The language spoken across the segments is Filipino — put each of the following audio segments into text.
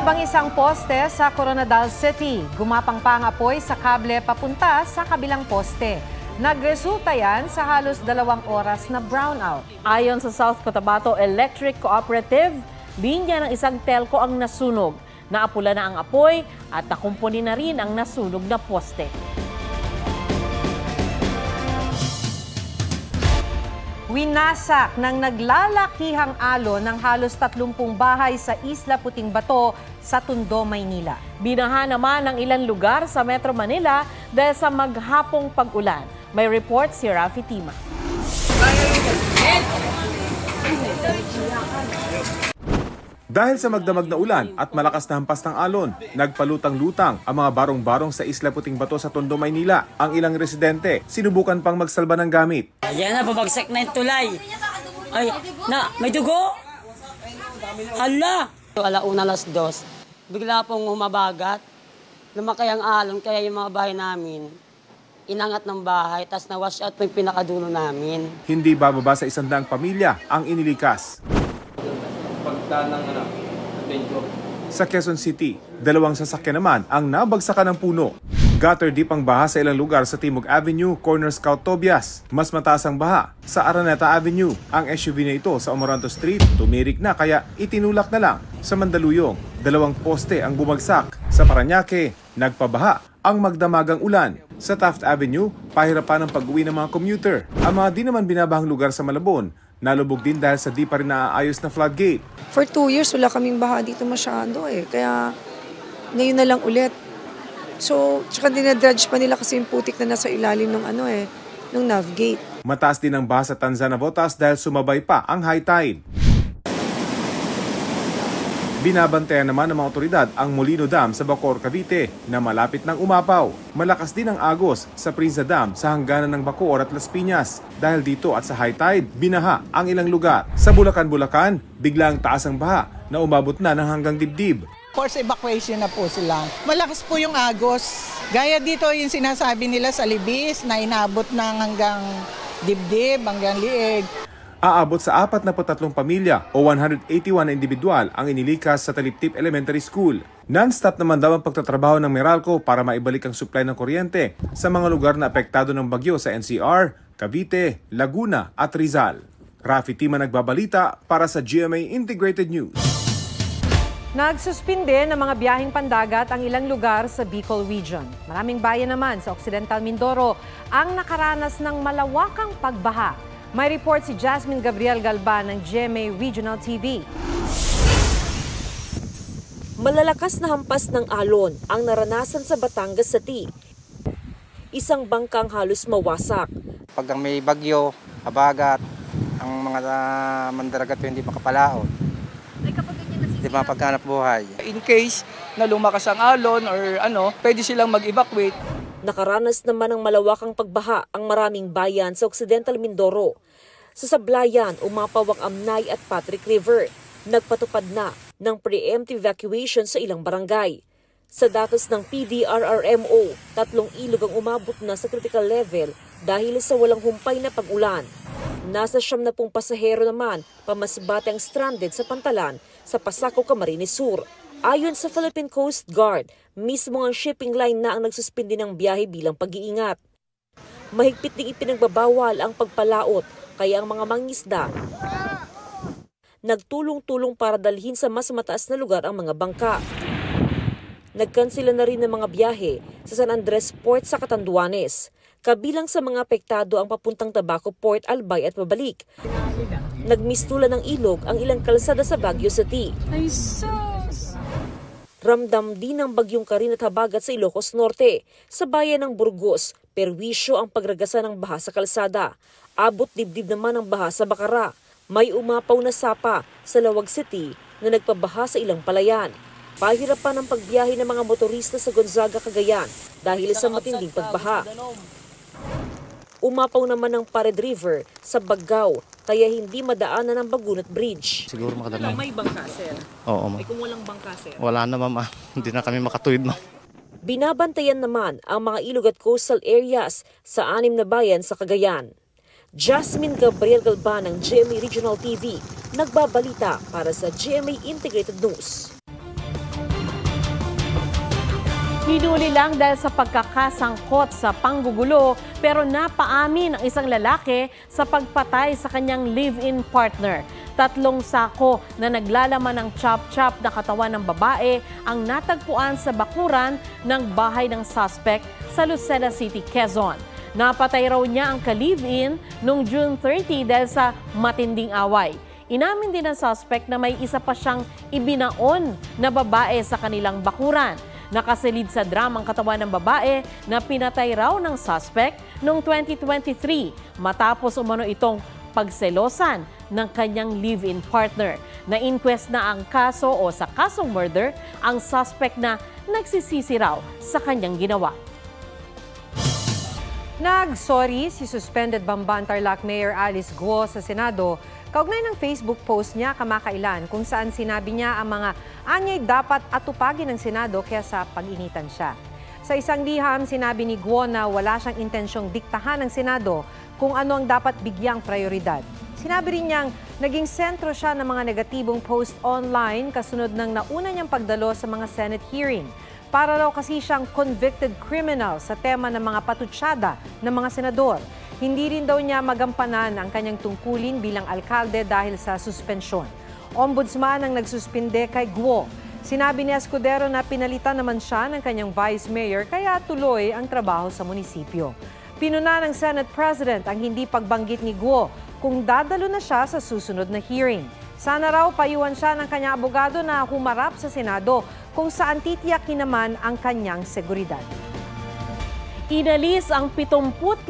Tumambang isang poste sa Coronadal City. Gumapang pa ang apoy sa kable papunta sa kabilang poste. Nagresulta yan sa halos 2 oras na brownout. Ayon sa South Cotabato Electric Cooperative, linya ng isang telco ang nasunog. Naapula na ang apoy at nakumpuni na rin ang nasunog na poste. Winasak ng naglalakihang alon ng halos 30 bahay sa Isla Puting Bato sa Tondo, Maynila. Binaha naman ang ilang lugar sa Metro Manila dahil sa maghapong pag-ulan. May report si Rafi Tima. Dahil sa magdamag na ulan at malakas na hampas ng alon, nagpalutang-lutang ang mga barong-barong sa Isla Puting Bato sa Tondo, Maynila. Ang ilang residente, sinubukan pang magsalba ng gamit. Ayan na, babagsak na yung tulay. Ay, may dugo! Hala! Alauna, 2:00, bigla pong humabagat. Lumakay ang alon, kaya yung mga bahay namin, inangat ng bahay, tas na-wash out po yung pinakadulo namin. Hindi bababa sa 100 pamilya ang inilikas. Sa Quezon City, 2 sasakyan naman ang nabagsakan ng puno. Gutter deep ang baha sa ilang lugar sa Timog Avenue, corner Scout Tobias. Mas mataas ang baha sa Araneta Avenue. Ang SUV na ito sa Amoranto Street, tumirik na kaya itinulak na lang. Sa Mandaluyong, 2 poste ang bumagsak. Sa Parañaque, nagpabaha ang magdamagang ulan. Sa Taft Avenue, pahirapan ang pag-uwi ng mga commuter. Ang mga di naman binabahang lugar sa Malabon, nalubog din dahil sa di pa rin naaayos na floodgate. For 2 years, wala kaming baha dito masyado Kaya ngayon na lang ulit. So, tsaka dinadredge pa nila kasi yung putik na nasa ilalim ng ng navigate. Mataas din ang baha sa Tanza Navotas dahil sumabay pa ang high tide. Binabantayan naman ng mga otoridad ang Molino Dam sa Bacoor, Cavite na malapit ng umapaw. Malakas din ang agos sa Prinza Dam sa hangganan ng Bacoor at Las Piñas. Dahil dito at sa high tide, binaha ang ilang lugar. Sa Bulacan, biglang taas ang baha na umabot na ng hanggang dibdib. Force evacuation na po sila. Malakas po yung agos. Gaya dito yung sinasabi nila sa Libis na inabot ng hanggang dibdib, hanggang liig. Aabot sa 43 pamilya o 181 na individual ang inilikas sa Taliptip Elementary School. Non-stop naman daw ang pagtatrabaho ng Meralco para maibalik ang supply ng kuryente sa mga lugar na apektado ng bagyo sa NCR, Cavite, Laguna at Rizal. Rafi Tima nagbabalita para sa GMA Integrated News. Nagsuspinde ng mga biyaheng pandagat ang ilang lugar sa Bicol Region. Maraming bayan naman sa Occidental Mindoro ang nakaranas ng malawakang pagbaha. May report si Jasmine Gabriel Galban ng GMA Regional TV. Malalakas na hampas ng alon ang naranasan sa Batangas City. Isang bangkang halos mawasak. Pag may bagyo, habagat, ang mga mandaragat hindi makapalaon. Hindi mapaghanap buhay. In case na lumakas ang alon or pwede silang mag-evacuate. Nakaranas naman ng malawakang pagbaha ang maraming bayan sa Occidental Mindoro. Sa Sablayan, umapaw ang Amnay at Patrick River. Nagpatupad na ng preemptive evacuation sa ilang barangay. Sa datos ng PDRRMO, 3 ilog ang umabot na sa critical level dahil sa walang humpay na pag-ulan. Nasa 70 pasahero naman pamasbate ang stranded sa Pantalan sa Pasaco, Camarines Sur. Ayon sa Philippine Coast Guard, mismo ang shipping line na ang nagsuspindi ng biyahe bilang pag-iingat. Mahigpit ding ipinagbabawal ang pagpalaot, kaya ang mga mangingisda nagtulong-tulong para dalhin sa mas mataas na lugar ang mga bangka. Nagkansela na rin ng mga biyahe sa San Andres Port sa Catanduanes. Kabilang sa mga apektado ang papuntang Tabaco Port, Albay at pabalik. Nagmistula ng ilog ang ilang kalsada sa Baguio City. Ramdam din ng bagyong Karin at habagat sa Ilocos Norte. Sa bayan ng Burgos, perwisyo ang pagragasa ng baha sa kalsada. Abot dibdib naman ang baha sa Bacara. May umapaw na sapa sa Lawag City na nagpabaha sa ilang palayan. Pahirapan ang pagbiyahe ng mga motorista sa Gonzaga, Cagayan dahil sa matinding pagbaha. Umapaw naman ng Pared River sa Bagao, kaya hindi madaanan ng Bagunot Bridge. Siguro makadami. May bangka, sir? Oo, ma'am. Kung walang bangka, sir? Wala na, ma'am. Hindi na kami makatuwid, ma'am. Binabantayan naman ang mga ilog at coastal areas sa 6 na bayan sa Cagayan. Jasmine Gabriel Galban ng GMA Regional TV, nagbabalita para sa GMA Integrated News. Hinuli lang dahil sa pagkakasangkot sa panggugulo pero napaamin ang isang lalaki sa pagpatay sa kanyang live-in partner. 3 sako na naglalaman ng chop-chop na katawan ng babae ang natagpuan sa bakuran ng bahay ng suspect sa Lucena City, Quezon. Napatay raw niya ang ka-live-in noong June 30 dahil sa matinding away. Inamin din ng suspect na may isa pa siyang ibinaon na babae sa kanilang bakuran. Nakasilid sa dramang katawan ng babae na pinatay raw ng suspect noong 2023 matapos umano itong pagselosan ng kanyang live-in partner. Na-inquest na ang kaso o sa kasong murder ang suspect na nagsisisi raw sa kanyang ginawa. Nag-sorry si suspended Bamban Tarlac Mayor Alice Guo sa Senado kaugnay ng Facebook post niya kamakailan kung saan sinabi niya ang mga anyay dapat atupagin ng Senado kaya sa pag-initan siya. Sa isang liham, sinabi ni Guo na wala siyang intensyong diktahan ng Senado kung ano ang dapat bigyang prioridad. Sinabi rin niyang naging sentro siya ng mga negatibong post online kasunod ng nauna niyang pagdalo sa mga Senate hearing. Para raw kasi siyang convicted criminal sa tema ng mga patutsada ng mga senador. Hindi rin daw niya magampanan ang kanyang tungkulin bilang alkalde dahil sa suspensyon. Ombudsman ang nagsuspinde kay Guo. Sinabi ni Escudero na pinalitan naman siya ng kanyang vice mayor kaya tuloy ang trabaho sa munisipyo. Pinuna ng Senate President ang hindi pagbanggit ni Guo kung dadalo na siya sa susunod na hearing. Sana raw payuhan siya ng kanyang abogado na humarap sa Senado kung saan titiyakin naman ang kanyang seguridad. Inalis ang 75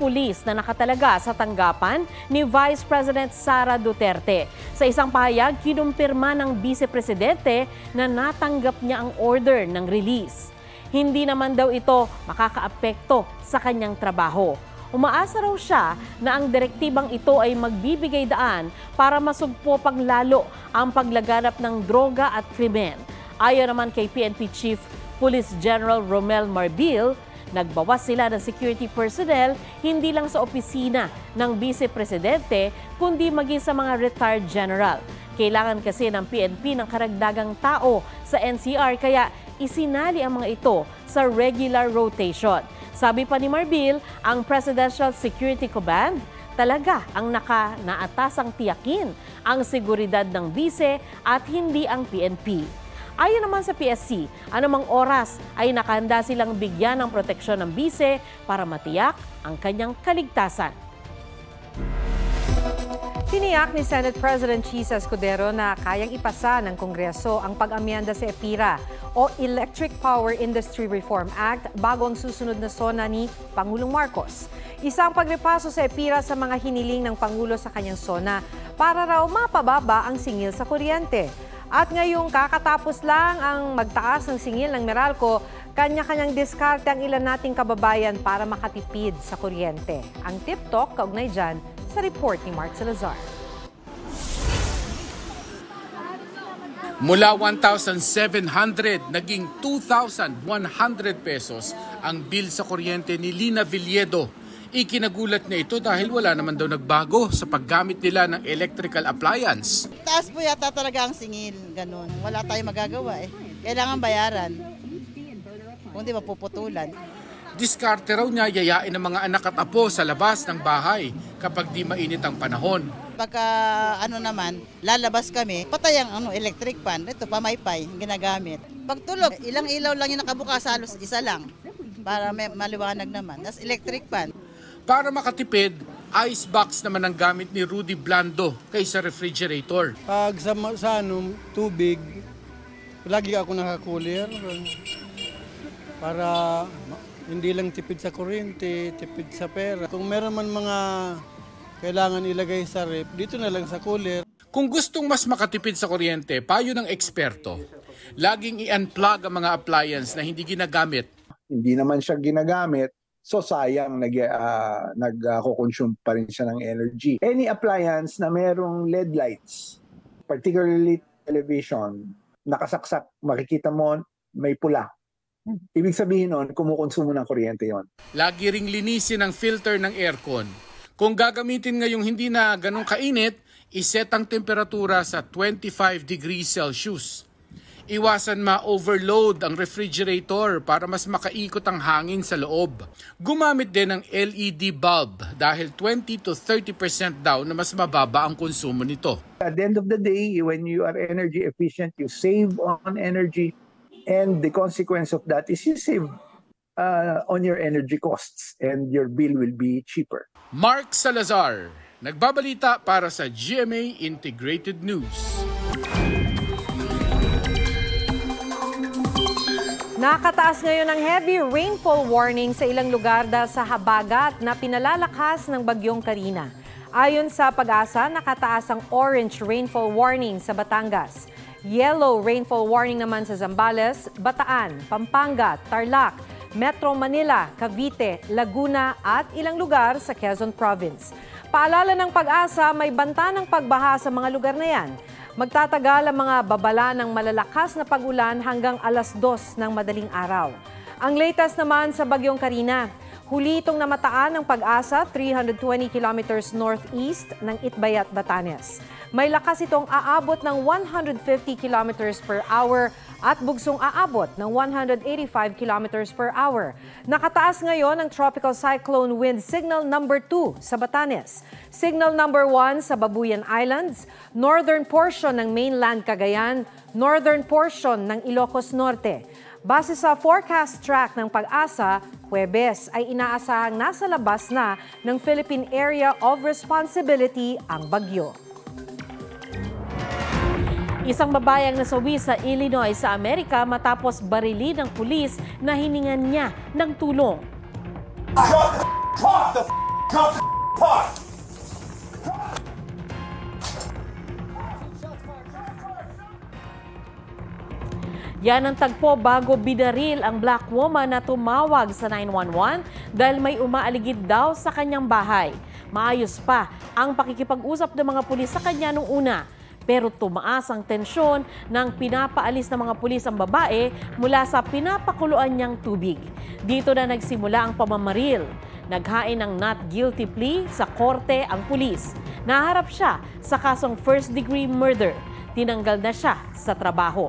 pulis na nakatalaga sa tanggapan ni Vice President Sara Duterte. Sa isang pahayag, kinumpirma ng Vice Presidente na natanggap niya ang order ng release. Hindi naman daw ito makakaapekto sa kanyang trabaho. Umaasa raw siya na ang direktibang ito ay magbibigay daan para masugpo pang lalo ang paglaganap ng droga at krimen. Ayon naman kay PNP Chief Police General Romel Marbil, nagbawas sila ng security personnel hindi lang sa opisina ng Vice Presidente kundi maging sa mga retired general. Kailangan kasi ng PNP ng karagdagang tao sa NCR kaya isinali ang mga ito sa regular rotation. Sabi pa ni Marbil, ang Presidential Security Command talaga ang naatasang tiyakin ang seguridad ng Vice at hindi ang PNP. Ayon naman sa PSC, anumang oras ay nakahanda silang bigyan ng proteksyon ng Vice para matiyak ang kanyang kaligtasan. Tiniyak ni Senate President Chis Escudero na kayang ipasa ng Kongreso ang pag-amyenda sa EPIRA o Electric Power Industry Reform Act bago ang susunod na SONA ni Pangulong Marcos. Isang pagrepaso sa EPIRA sa mga hiniling ng Pangulo sa kanyang SONA para raw mapababa ang singil sa kuryente. At ngayong kakatapos lang ang magtaas ng singil ng Meralco, kanya-kanyang diskarte ang ilan nating kababayan para makatipid sa kuryente. Ang TikTok kaugnay dyan sa report ni Mark Salazar. Mula 1,700 naging 2,100 pesos ang bill sa kuryente ni Lina Villedo. Ikinagulat niya ito dahil wala naman daw nagbago sa paggamit nila ng electrical appliance. Taas po yata talaga ang singil, ganun. Wala tayong magagawa eh. Kailangan bayaran. Kung di mapuputulan. Diskarte raw niya yayain ng mga anak at apo sa labas ng bahay kapag di mainit ang panahon. Pagka naman, lalabas kami, patay ang electric fan. Ito, pamaypay, ginagamit. Pag tulog, ilang ilaw lang yung nakabukas, halos isa lang. Para may maliwanag naman. That's electric fan. Para makatipid, ice box naman ang gamit ni Rudy Blando kaysa refrigerator. Pag sa tubig, lagi ako nakakulir para hindi lang tipid sa kuryente, tipid sa pera. Kung meron man mga kailangan ilagay sa ref, dito na lang sa cooler. Kung gustong mas makatipid sa kuryente, payo ng eksperto, laging i-unplug ang mga appliance na hindi ginagamit. Hindi naman siya ginagamit. So sayang nag-consume pa rin siya ng energy. Any appliance na merong LED lights, particularly television, nakasaksak, makikita mo may pula. Ibig sabihin nun, kumukonsumo ng kuryente yon. Lagi ring linisin ang filter ng aircon. Kung gagamitin ngayong hindi na ganun kainit, iset ang temperatura sa 25 degrees Celsius. Iwasan ma-overload ang refrigerator para mas makaikot ang hangin sa loob. Gumamit din ng LED bulb dahil 20 to 30% daw na mas mababa ang konsumo nito. At the end of the day, when you are energy efficient, you save on energy, and the consequence of that is you save on your energy costs and your bill will be cheaper. Mark Salazar, nagbabalita para sa GMA Integrated News. Nakataas ngayon ang heavy rainfall warning sa ilang lugar dahil sa habagat na pinalalakas ng bagyong Karina. Ayon sa Pag-asa, nakataas ang orange rainfall warning sa Batangas. Yellow rainfall warning naman sa Zambales, Bataan, Pampanga, Tarlac, Metro Manila, Cavite, Laguna at ilang lugar sa Quezon Province. Paalala ng Pag-asa, may banta ng pagbaha sa mga lugar na yan. Magtatagal ang mga babala ng malalakas na pag-ulan hanggang 2:00 ng madaling araw. Ang latest naman sa bagyong Karina, huli itong namataan ng Pag-asa 320 kilometers northeast ng Itbayat, Batanes. May lakas itong aabot ng 150 kilometers per hour at bugsong aabot ng 185 kilometers per hour. Nakataas ngayon ang Tropical Cyclone Wind Signal number 2 sa Batanes, Signal number 1 sa Babuyan Islands, northern portion ng mainland Cagayan, northern portion ng Ilocos Norte. Base sa forecast track ng Pag-asa, Huwebes ay inaasahang nasa labas na ng Philippine Area of Responsibility ang bagyo. Isang babayang nasawi sa Illinois sa Amerika matapos barilin ng pulis na hiningan niya ng tulong. Yan ang tagpo bago binaril ang black woman na tumawag sa 911 dahil may umaaligid daw sa kanyang bahay. Maayos pa ang pakikipag-usap ng mga pulis sa kanya nung una. Pero tumaas ang tensyon nang pinapaalis ng mga pulis ang babae mula sa pinapakuluan niyang tubig. Dito na nagsimula ang pamamaril. Naghain ng not guilty plea sa korte ang pulis. Naharap siya sa kasong first-degree murder. Tinanggal na siya sa trabaho.